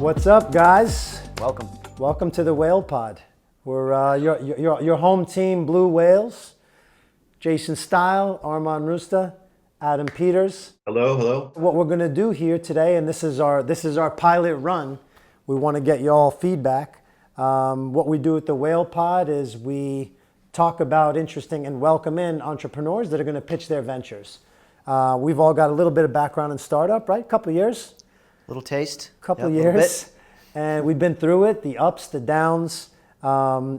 What's up, guys? Welcome. Welcome to the Whale Pod. We're your home team, Blue Whales. Jason Stile, Arman Rusta, Adam Peters. Hello, hello. What we're going to do here today, and this is our pilot run. We want to get you all feedback. What we do at the Whale Pod is we talk about interesting and welcome in entrepreneurs that are going to pitch their ventures. We've all got a little bit of background in startup, right? Couple years. Little taste. Couple years. And we've been through it, the ups, the downs.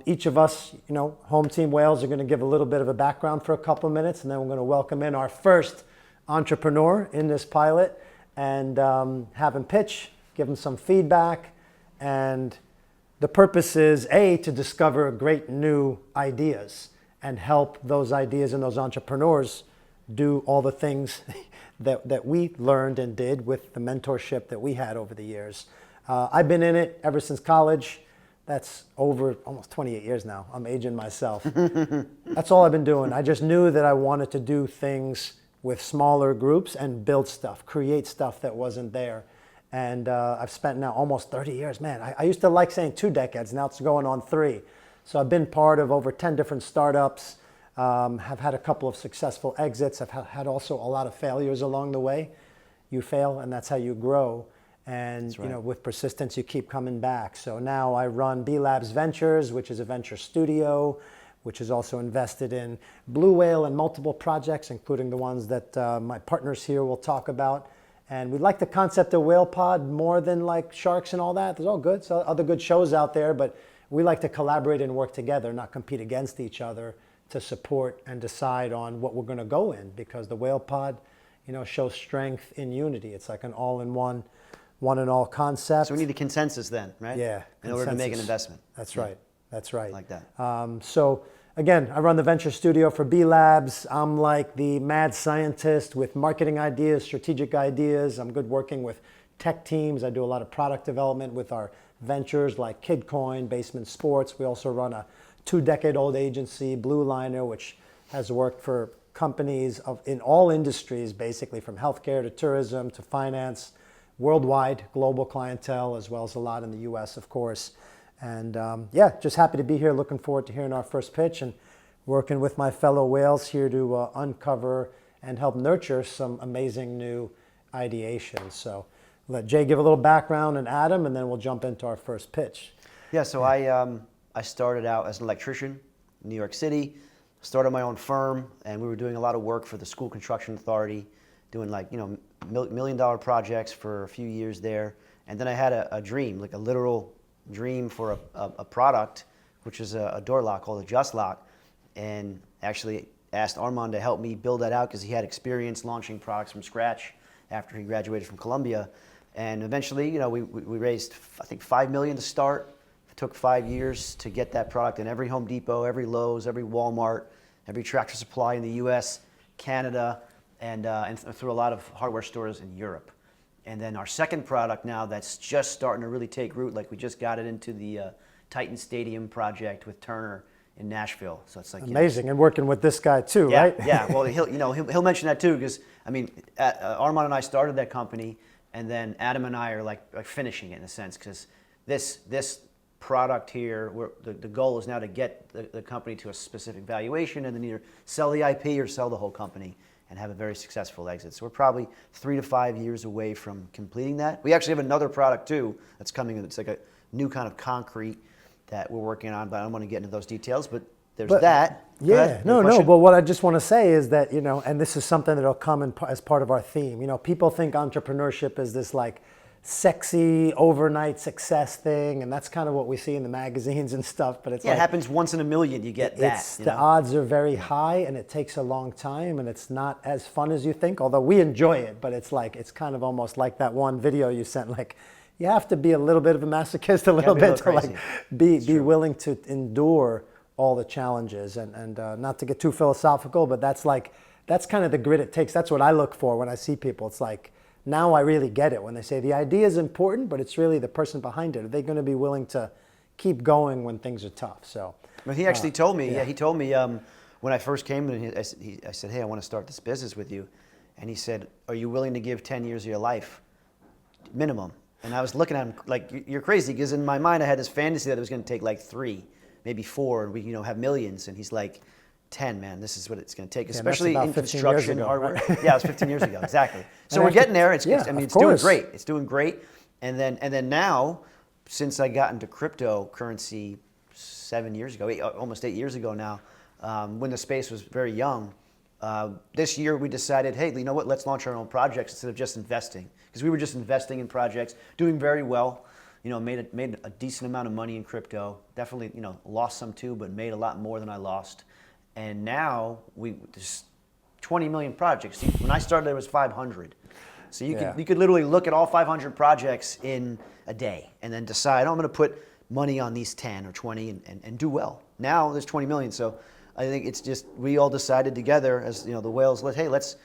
Each of us, home team Whales are going to give a little bit of a background for a couple minutes, and then we're going to welcome in our first entrepreneur in this pilot and have him pitch, give him some feedback. And the purpose is, A, to discover great new ideas and help those ideas and those entrepreneurs do all the things that we learned and did with the mentorship that we had over the years. I've been in it ever since college. That's over almost 28 years now. I'm aging myself. That's all I've been doing. I just knew that I wanted to do things with smaller groups and build stuff, create stuff that wasn't there. And I've spent now almost 30 years. Man, I used to like saying 2 decades. Now it's going on 3. So I've been part of over 10 different startups, have had a couple of successful exits. I've had also a lot of failures along the way. You fail, and that's how you grow. And right. With persistence, you keep coming back. So now I run B Labs Ventures, which is a venture studio, which is also invested in Blue Whale and multiple projects, including the ones that my partners here will talk about. And we like the concept of Whale Pod more than like sharks and all that. There's all good, so other good shows out there, but we like to collaborate and work together, not compete against each other to support and decide on what we're going to go in, because the Whale Pod, shows strength in unity. It's like an all-in-one, one-and-all concept. So we need a consensus then, right? Yeah. In order to make an investment. That's right. That's right. Like that. So again, I run the venture studio for B Labs. I'm like the mad scientist with marketing ideas, strategic ideas. I'm good working with tech teams. I do a lot of product development with our ventures like KidCoin, Basement Sports. We also run a 2-decade-old agency, Blue Liner, which has worked for companies in all industries, basically from healthcare to tourism to finance, worldwide, global clientele, as well as a lot in the US, of course. And just happy to be here. Looking forward to hearing our first pitch and working with my fellow whales here to uncover and help nurture some amazing new ideation. So let Jay give a little background and Adam, and then we'll jump into our first pitch. Yeah, so I started out as an electrician in New York City, started my own firm, and we were doing a lot of work for the School Construction Authority, doing $1 million projects for a few years there. And then I had a dream, like a literal dream for a product, which is a door lock called a Just Lock, and actually asked Arman to help me build that out because he had experience launching products from scratch after he graduated from Columbia. And eventually, we raised, I think, $5 million to start. It took 5 years to get that product in every Home Depot, every Lowe's, every Walmart, every Tractor Supply in the US, Canada, and through a lot of hardware stores in Europe. And then our second product now that's just starting to really take root, like we just got it into the Titan Stadium project with Turner in Nashville. So it's like amazing, and working with this guy too, yeah, right? Yeah, well, he'll mention that too, because Arman and I started that company, and then Adam and I are like finishing it in a sense, because this product here, the goal is now to get the company to a specific valuation, and then either sell the IP or sell the whole company and have a very successful exit. So we're probably 3 to 5 years away from completing that. We actually have another product too that's coming in. It's like a new kind of concrete that we're working on, but I don't want to get into those details, but there's that. Yeah, no, but what I just want to say is that, and this is something that'll come as part of our theme. People think entrepreneurship is this like sexy overnight success thing, and that's kind of what we see in the magazines and stuff, but it's it happens once in a million. You get that. The odds are very high, and it takes a long time, and it's not as fun as you think, although we enjoy it, but it's kind of almost like that one video you sent, like you have to be a little bit of a masochist a little bit to be willing to endure all the challenges, and not to get too philosophical, but that's kind of the grit it takes. That's what I look for when I see people. It's like, now I really get it when they say the idea is important, but it's really the person behind it. Are they going to be willing to keep going when things are tough? So, well, he actually told me. Yeah, he told me when I first came in. I said, "Hey, I want to start this business with you," and he said, "Are you willing to give 10 years of your life, minimum, And I was looking at him like, you're crazy, because in my mind I had this fantasy that it was going to take like 3, maybe 4, and we have millions. And he's like, 10, man, this is what it's going to take, Yeah, especially that's in about 15 years construction ago, hardware. right? Yeah, it was 15 years ago, exactly. So And we're after- getting there. It's yeah, I mean, of it's doing course. great. It's doing great. And then now, since I got into cryptocurrency 7 years ago, almost 8 years ago now, when the space was very young, this year we decided, hey, you know what? Let's launch our own projects instead of just investing, because we were just investing in projects, doing very well. Made a decent amount of money in crypto. Definitely, lost some too, but made a lot more than I lost. And now there's 20 million projects. When I started, there was 500. So you could literally look at all 500 projects in a day and then decide, oh, I'm going to put money on these 10 or 20 and do well. Now there's 20 million. So I think it's just, we all decided together as the whales, hey, let's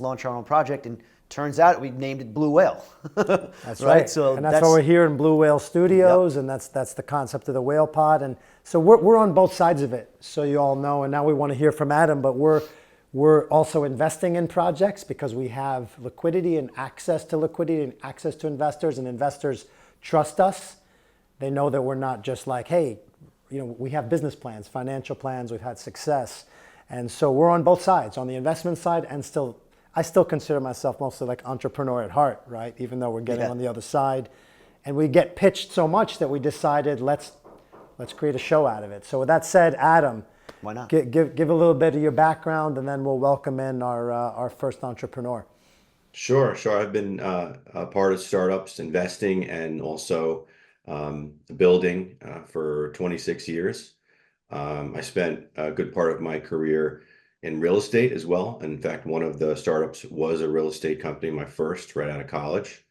launch our own project. And turns out we named it Blue Whale. That's right. So and that's why we're here in Blue Whale Studios, Yep. and that's the concept of the Whale Pod. And so we're on both sides of it, so you all know. And now we want to hear from Adam, but we're also investing in projects because we have liquidity and access to liquidity and access to investors, and investors trust us. They know that we're not just like, hey, we have business plans, financial plans, we've had success. And so we're on both sides, on the investment side, and I still consider myself mostly like entrepreneur at heart, right? Even though we're getting on the other side. And we get pitched so much that we decided let's create a show out of it. So with that said, Adam, why not? Give a little bit of your background, and then we'll welcome in our first entrepreneur. Sure. I've been a part of startups, investing, and also building for 26 years. I spent a good part of my career in real estate as well. In fact, one of the startups was a real estate company, my first, right out of college.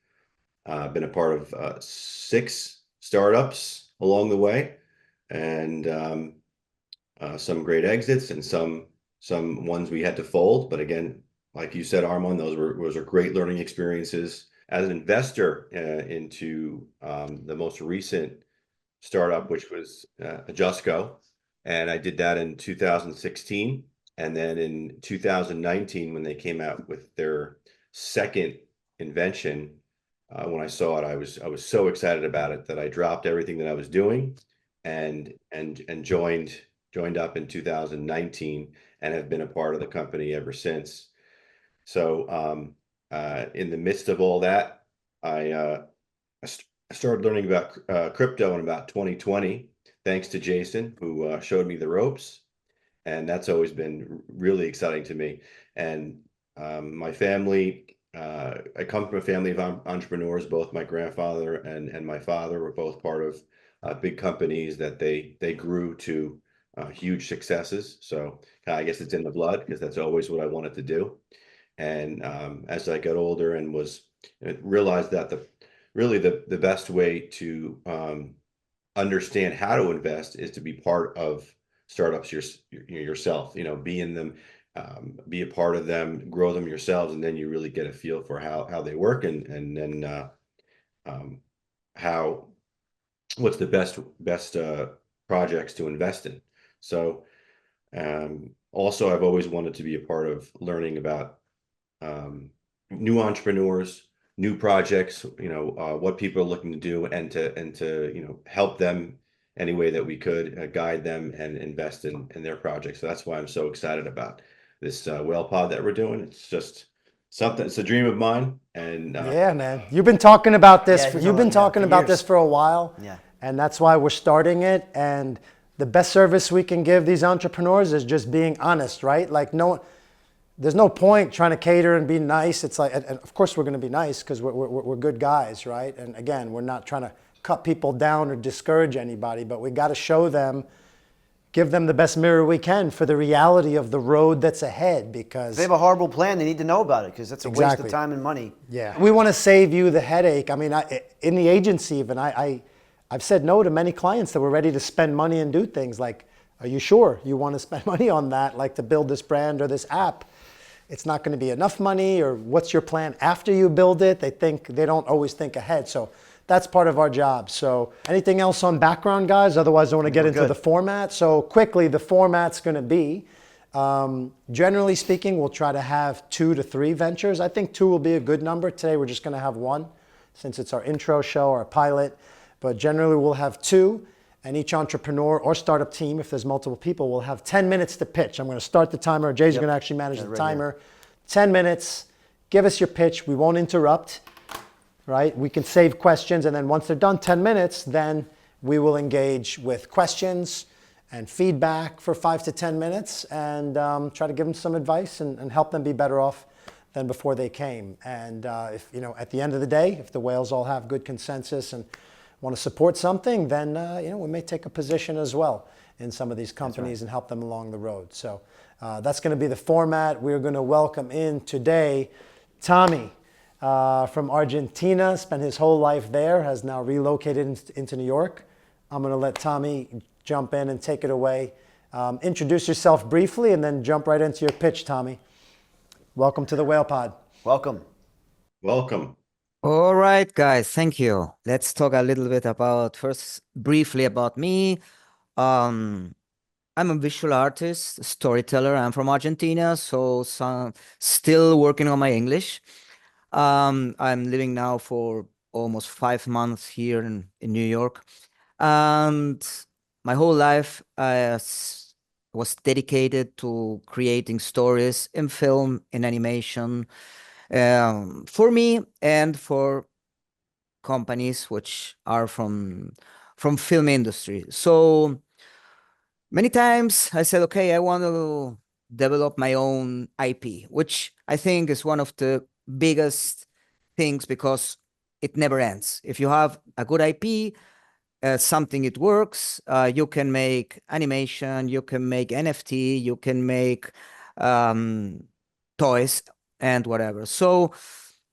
I've been a part of 6 startups along the way, and some great exits and some ones we had to fold. But again, like you said, Arman, those are great learning experiences. As an investor into the most recent startup, which was Adjustco, and I did that in 2016. And then in 2019, when they came out with their second invention, when I saw it, I was so excited about it that I dropped everything that I was doing and joined up in 2019 and have been a part of the company ever since. So in the midst of all that, I started learning about crypto in about 2020, thanks to Jason, who showed me the ropes. And that's always been really exciting to me. And my family, I come from a family of entrepreneurs. Both my grandfather and my father were both part of big companies that they grew to huge successes. So I guess it's in the blood, because that's always what I wanted to do. And as I got older and realized that the best way to understand how to invest is to be part of startups yourself, be in them, be a part of them, grow them yourselves, and then you really get a feel for how they work, and then what's the best projects to invest in. So also, I've always wanted to be a part of learning about new entrepreneurs, new projects, what people are looking to do, and to help them any way that we could, guide them and invest in their projects. So that's why I'm so excited about this Whale Pod that we're doing. It's just something. It's a dream of mine. And yeah, man, you've been talking about this. Yeah, You've been talking about this for a while. Yeah. And that's why we're starting it. And the best service we can give these entrepreneurs is just being honest, right? Like there's no point trying to cater and be nice. It's like, and of course we're going to be nice because we're good guys, right? And again, we're not trying to cut people down or discourage anybody, but we got to show them, give them the best mirror we can for the reality of the road that's ahead. Because if they have a horrible plan, they need to know about it, because that's a waste of time and money. Yeah, we want to save you the headache. I mean, in the agency even, I've said no to many clients that were ready to spend money and do things like, are you sure you want to spend money on that, like to build this brand or this app? It's not going to be enough money, or what's your plan after you build it? They don't always think ahead. So that's part of our job. So anything else on background, guys? Otherwise, I want to get into the format. So quickly, the format's going to be, generally speaking, we'll try to have 2 to 3 ventures. I think 2 will be a good number. Today, we're just going to have 1. since it's our intro show, our pilot. But generally, we'll have two, and each entrepreneur or startup team, if there's multiple people, will have 10 minutes to pitch. I'm going to start the timer. Jay's going to actually manage the timer. 10 minutes. Give us your pitch. We won't interrupt, right? We can save questions, and then once they're done 10 minutes, then we will engage with questions and feedback for 5 to 10 minutes and try to give them some advice and help them be better off than before they came. And if, you know, at the end of the day, if the whales all have good consensus and want to support something, then, you know, we may take a position as well in some of these companies and help them along the road. So that's going to be the format. We're going to welcome in today Tommy from Argentina, spent his whole life there, has now relocated into New York. I'm going to let Tommy jump in and take it away. Introduce yourself briefly and then jump right into your pitch, Tommy. Welcome to the Whale Pod. Welcome. Welcome. All right, guys, thank you. Let's talk a little bit first briefly about me. I'm a visual artist, storyteller. I'm from Argentina, so still working on my English. I'm living now for almost 5 months here in New York. And my whole life I was dedicated to creating stories in film, in animation, for me and for companies which are from film industry. So many times I said, okay, I want to develop my own IP, which I think is one of the biggest things because it never ends. If you have a good IP, something it works, you can make animation, you can make NFT, you can make toys and whatever. So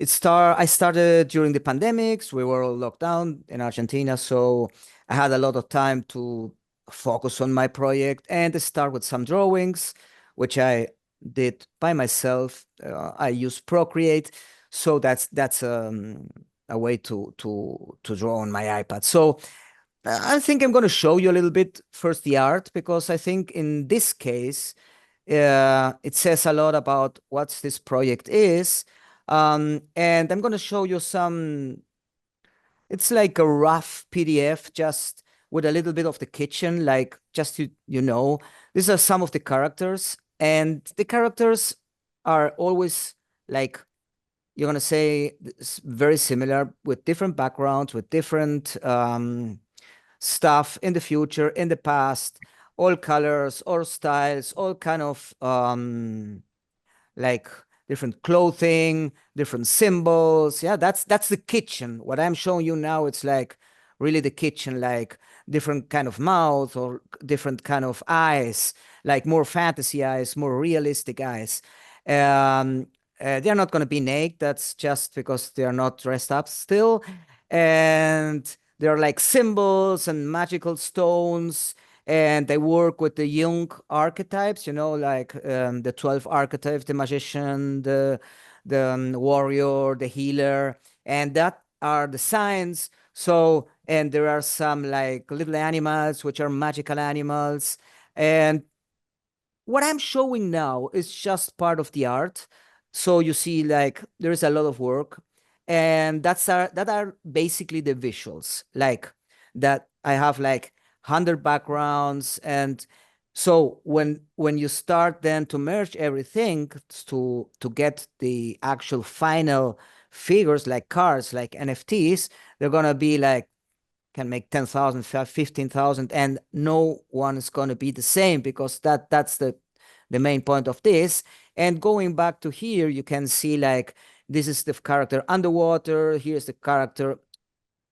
I started during the pandemics. We were all locked down in Argentina, so I had a lot of time to focus on my project and start with some drawings, which I did by myself. I use Procreate, so that's a way to draw on my iPad. So I think I'm going to show you a little bit first the art, because I think in this case it says a lot about what this project is. And I'm going to show you it's like a rough PDF just with a little bit of the kitchen, like just you know, these are some of the characters, and the characters are always like, you're going to say, very similar with different backgrounds, with different stuff in the future, in the past, all colors, all styles, all kind of like different clothing, different symbols. Yeah, that's the kitchen. What I'm showing you now, it's like really the kitchen, like different kind of mouth or different kind of eyes, like more fantasy eyes, more realistic eyes. They're not going to be naked. That's just because they are not dressed up still. And they're like symbols and magical stones. And they work with the Jung archetypes, you know, like the 12 archetypes, the magician, the warrior, the healer, and that are the signs. So, and there are some like little animals, which are magical animals. And what I'm showing now is just part of the art. So you see, like, there's a lot of work, and that are basically the visuals, like that I have like 100 backgrounds. And so when you start then to merge everything to get the actual final figures, like cards, like NFTs, they're gonna be like, can make 10,000, 15,000, and no one is going to be the same, because that's the main point of this. And going back to here, you can see like this is the character underwater. Here's the character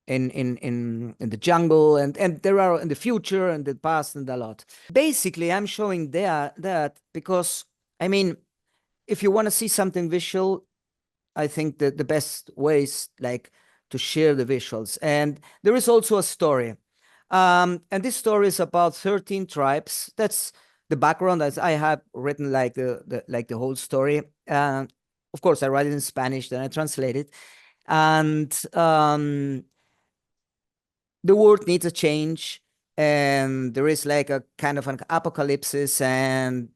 in the jungle, and there are in the future and the past and a lot. Basically, I'm showing that because, I mean, if you want to see something visual, I think that the best way is like to share the visuals. And there is also a story. And this story is about 13 tribes. That's the background, as I have written like the whole story. Of course, I write it in Spanish, then I translate it. And the world needs a change. And there is like a kind of an apocalypse, and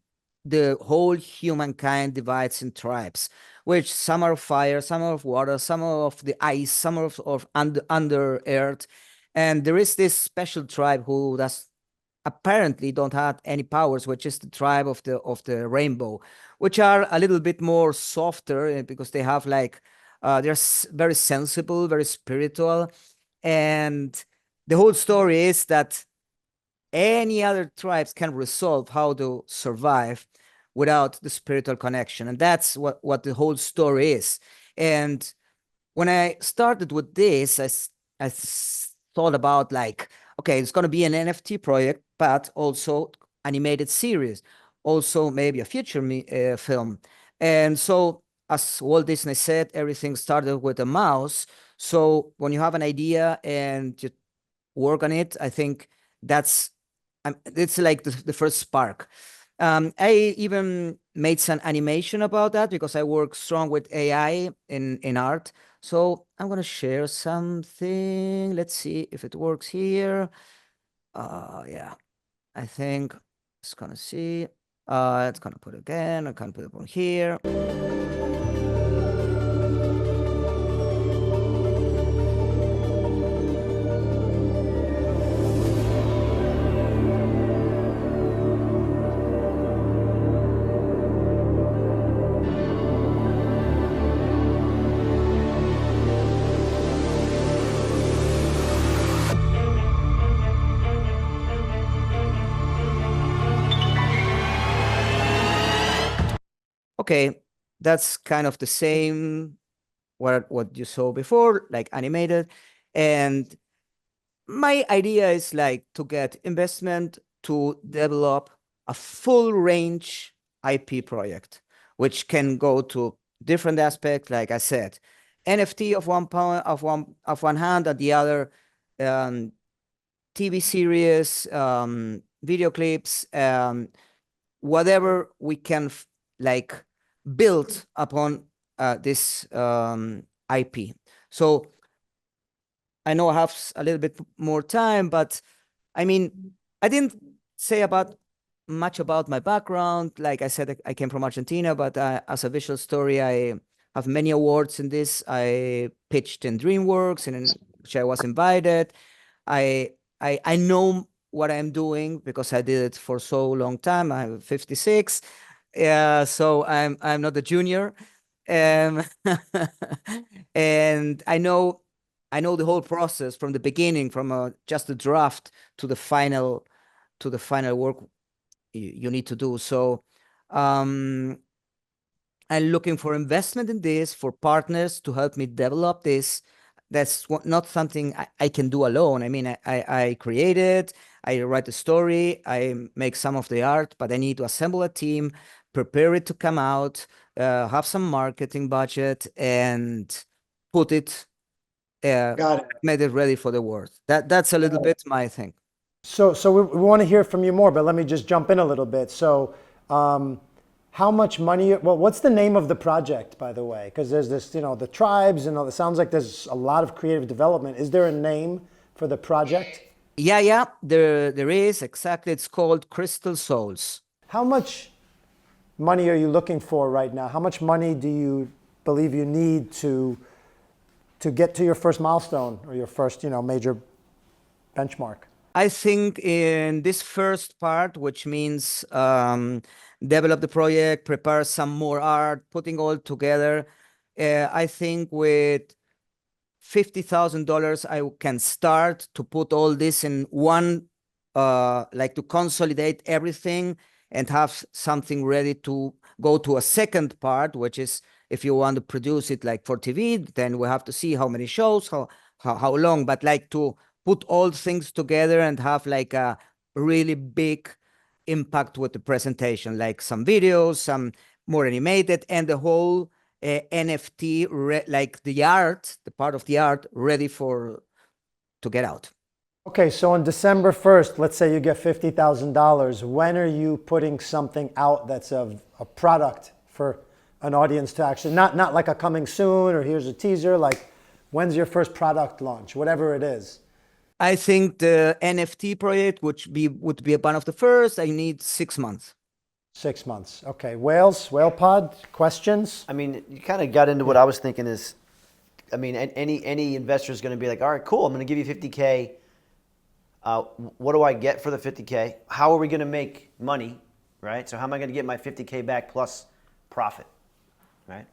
the whole humankind divides in tribes, which some are of fire, some are of water, some are of the ice, some are of under earth. And there is this special tribe who does apparently don't have any powers, which is the tribe of the rainbow, which are a little bit more softer because they have like they're very sensible, very spiritual. And the whole story is that any other tribes can resolve how to survive without the spiritual connection. And that's what the whole story is. And when I started with this, I thought about like, okay, it's going to be an NFT project, but also animated series, also maybe a feature film. And so, as Walt Disney said, everything started with a mouse. So when you have an idea and you work on it, I think that's it's like the first spark. I even made some animation about that because I work strong with AI in art. So I'm gonna share something. Let's see if it works here. Yeah, I think it's gonna see. It's gonna put again. I can put it on here. Okay, that's kind of the same what you saw before, like animated. And my idea is like to get investment to develop a full range IP project, which can go to different aspects, like I said, NFT of one hand, and the other TV series, video clips, whatever we can like build upon this IP. So I know I have a little bit more time, but I mean, I didn't say much about my background. Like I said, I came from Argentina, but as a visual story, I have many awards in this. I pitched in DreamWorks, in which I was invited. I know what I'm doing because I did it for so long time. I'm 56. Yeah, so I'm not a junior. Um, and I know the whole process from the beginning, from just the draft to the final work you need to do. So I'm looking for investment in this, for partners to help me develop this. That's not something I can do alone. I mean, I create it, I write the story, I make some of the art, but I need to assemble a team, prepare it to come out, have some marketing budget, and put it, Got it. made it ready for the world. That's a little bit my thing. So we want to hear from you more, but let me just jump in a little bit. So, how much money? Well, what's the name of the project, by the way? Because there's this, the tribes, and all. It sounds like there's a lot of creative development. Is there a name for the project? Yeah, there is, exactly. It's called Crystal Souls. How much money are you looking for right now? How much money do you believe you need to get to your first milestone or your first, major benchmark? I think in this first part, which means develop the project, prepare some more art, putting all together, I think with $50,000, I can start to put all this in one, like to consolidate everything and have something ready to go to a second part, which is if you want to produce it like for TV, then we have to see how many shows, how long, but like to put all things together and have like a really big impact with the presentation, like some videos, some more animated, and the whole NFT, like the art, the part of the art ready to get out. Okay, so on December 1st, let's say you get $50,000. When are you putting something out that's a product for an audience to actually, not like a coming soon or here's a teaser, like when's your first product launch, whatever it is? I think the NFT project, which would be one of the first, I need 6 months. 6 months. Okay. Whale pod, questions? I mean, you kind of got into what I was thinking is, I mean, any investor is going to be like, all right, cool, I'm going to give you 50K. What do I get for the 50K? How are we going to make money, right? So how am I going to get my 50K back plus profit, right?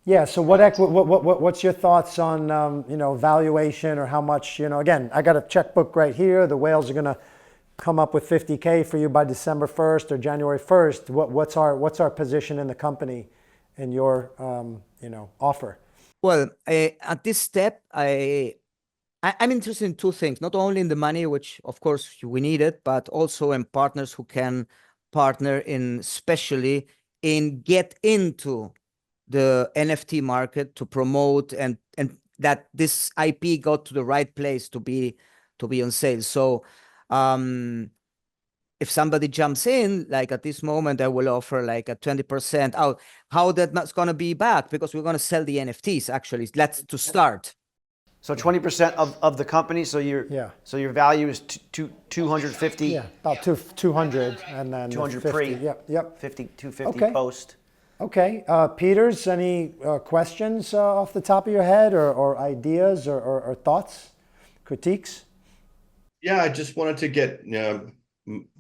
Yeah. So what's your thoughts on valuation or how much, again, I got a checkbook right here. The whales are going to come up with 50K for you by December 1st or January 1st. What's our position in the company and your offer? Well, at this step, I'm interested in two things, not only in the money, which of course we need it, but also in partners who can partner in, especially in get into the NFT market to promote and that this IP got to the right place to be on sale. So if somebody jumps in, like at this moment, I will offer like a 20% out. How that's going to be back? Because we're going to sell the NFTs actually. That's to start. So 20% of the company. So your value is 250. Yeah, about 200 and then 200 50. pre. Yep. 250 Okay. post. Okay. Peters, any questions off the top of your head or ideas or thoughts, critiques? Yeah, I just wanted to get,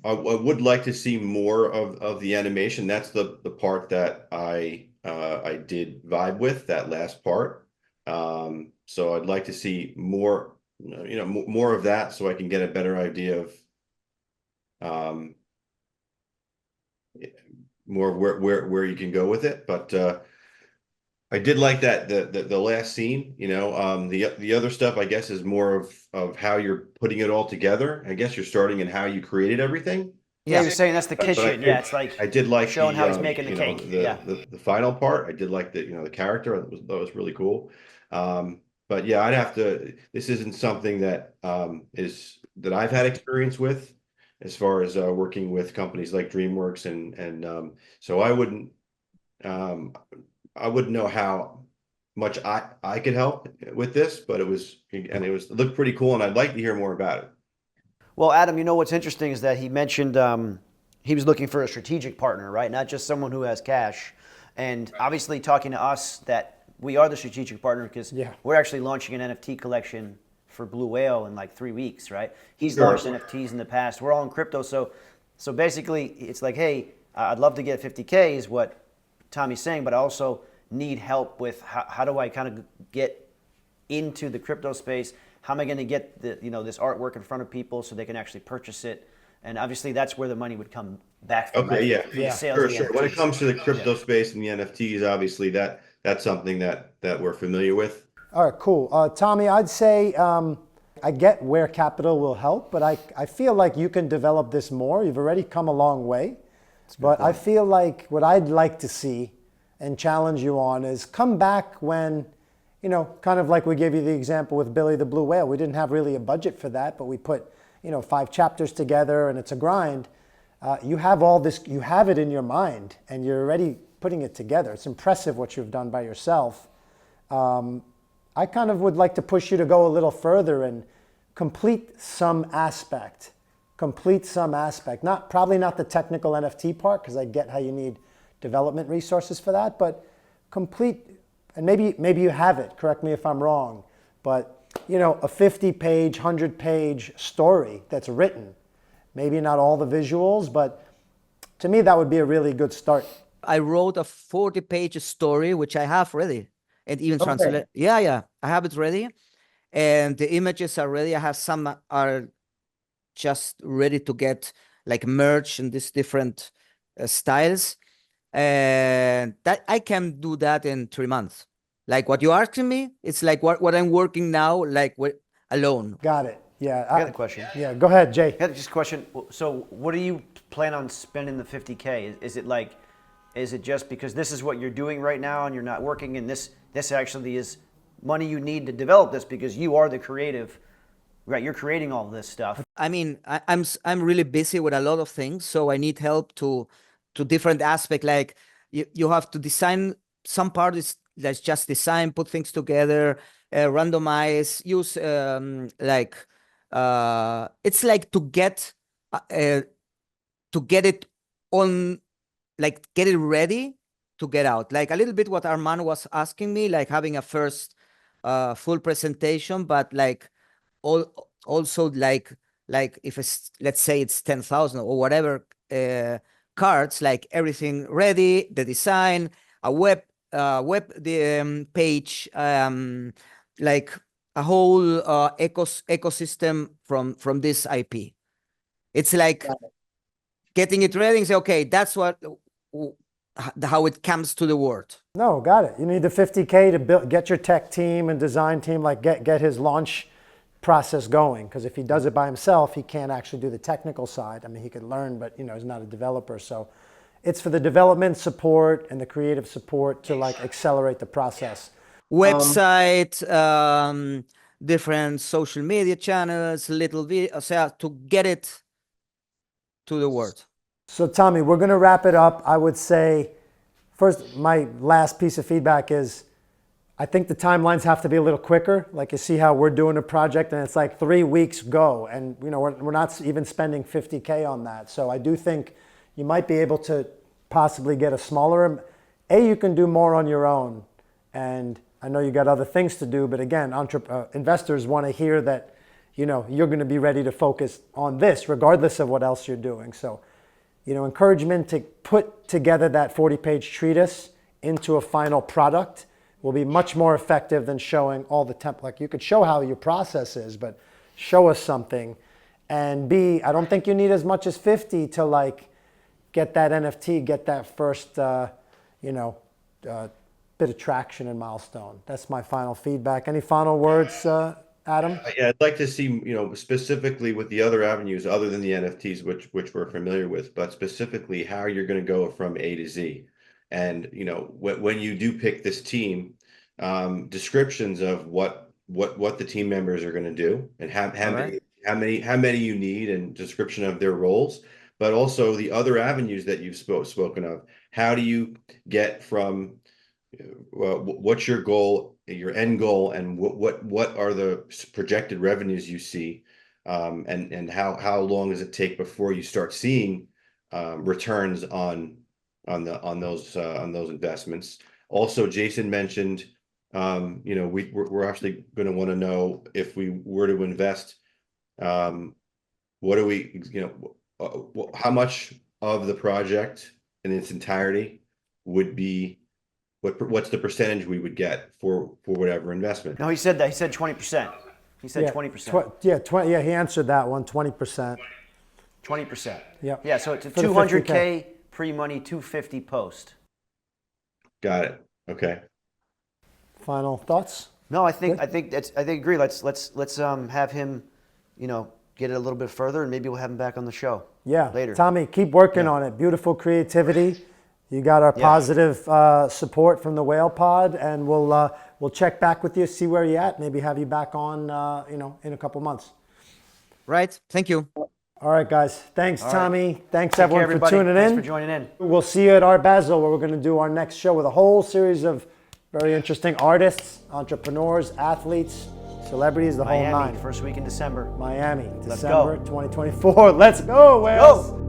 I would like to see more of the animation. That's the part that I did vibe with, that last part. So I'd like to see more, more of that so I can get a better idea of more where you can go with it. But I did like that the last scene, the other stuff I guess is more of how you're putting it all together. I guess you're starting and how you created everything. Yeah, you're saying that's the kitchen. Yeah, it's like I did like showing the how he's making the cake. the final part. I did like the character. That was really cool. But yeah, I'd have to. This isn't something that that I've had experience with, as far as working with companies like DreamWorks and so I wouldn't know how much I could help with this, but it looked pretty cool, and I'd like to hear more about it. Well, Adam, what's interesting is that he mentioned he was looking for a strategic partner, right? Not just someone who has cash. And obviously talking to us that we are the strategic partner because we're actually launching an NFT collection for Blue Whale in like 3 weeks, right? He's launched NFTs in the past. We're all in crypto. So basically it's like, hey, I'd love to get 50K is what Tommy's saying, but I also need help with how do I kind of get into the crypto space? How am I going to get this artwork in front of people so they can actually purchase it? And obviously that's where the money would come back from. Okay, right? yeah, sure. When it comes to the crypto space and the NFTs, obviously that's something that we're familiar with. All right, cool. Tommy, I'd say I get where capital will help, but I feel like you can develop this more. You've already come a long way. But I feel like what I'd like to see and challenge you on is come back when, kind of like we gave you the example with Billy the Blue Whale. We didn't have really a budget for that, but we put, 5 chapters together and it's a grind. You have all this, you have it in your mind and you're already putting it together. It's impressive what you've done by yourself. I kind of would like to push you to go a little further and complete some aspect. Probably not the technical NFT part, because I get how you need development resources for that, but complete, and maybe you have it, correct me if I'm wrong, but a 50-page, 100-page story that's written. Maybe not all the visuals, but to me that would be a really good start. I wrote a 40-page story, which I have ready, and even translate. Yeah, I have it ready, and the images are ready. I have some are just ready to get like merch in these different styles, and that I can do that in 3 months. Like what you're asking me, it's like what I'm working now, like alone. Got it. Yeah. I got a question. Yeah, go ahead, Jay. I got just a question. So what do you plan on spending the 50K? Is it just because this is what you're doing right now and you're not working, and this actually is money you need to develop this because you are the creative, right? You're creating all this stuff. I mean, I'm really busy with a lot of things, so I need help to different aspects. Like you have to design some part is let's just design, put things together, randomize, use it's like to get it on like get it ready to get out. Like a little bit what Arman was asking me, like having a first full presentation, but like also like if it's, let's say it's 10,000 or whatever cards, like everything ready, the design, a web page, like a whole ecosystem from this IP. It's like getting it ready and say, okay, that's how it comes to the world. No, got it. You need the 50K to build, get your tech team and design team, like get his launch process going. Because if he does it by himself, he can't actually do the technical side. I mean, he could learn, but he's not a developer. So it's for the development support and the creative support to like accelerate the process. Website, different social media channels, little videos, to get it to the world. So Tommy, we're going to wrap it up. I would say, first, my last piece of feedback is, I think the timelines have to be a little quicker. Like you see how we're doing a project and it's like 3 weeks go, and we're not even spending 50K on that. So I do think you might be able to possibly get a smaller. You can do more on your own, and I know you got other things to do. But again, investors want to hear that you're going to be ready to focus on this, regardless of what else you're doing. So. Encouragement to put together that 40-page treatise into a final product will be much more effective than showing all the template. Like you could show how your process is, but show us something. And B, I don't think you need as much as 50 to like get that NFT, get that first, bit of traction and milestone. That's my final feedback. Any final words, Adam? Yeah, I'd like to see, specifically with the other avenues other than the NFTs, which we're familiar with, but specifically how you're going to go from A to Z. And, when you do pick this team, descriptions of what the team members are going to do and how many you need, and description of their roles, but also the other avenues that you've spoken of. How do you get from what's your goal, your end goal, and what are the projected revenues you see, and how long does it take before you start seeing returns on those investments? Also, Jason mentioned, we're actually going to want to know, if we were to invest, what do we, how much of the project in its entirety would be. What's the percentage we would get for whatever investment? No, he said that. He said 20%. He said 20%. Yeah, he answered that one, 20%. 20%. Yeah. Yeah, so it's a For the 200K pre-money, 250 post. Got it. Okay. Final thoughts? No, I think agree. Let's have him, get it a little bit further, and maybe we'll have him back on the show. Yeah. Later. Tommy, keep working on it. Beautiful creativity. You got our positive support from the Whale Pod, and we'll check back with you, see where you're at, maybe have you back on, in a couple months. Right. Thank you. All right, guys. Thanks, Tommy. Right. Thanks, everyone, for tuning in. Thanks for joining in. We'll see you at Art Basel, where we're going to do our next show with a whole series of very interesting artists, entrepreneurs, athletes, celebrities, the whole Miami, nine. first week in December. Miami, Let's December go. 2024. Let's go, Wales. Go.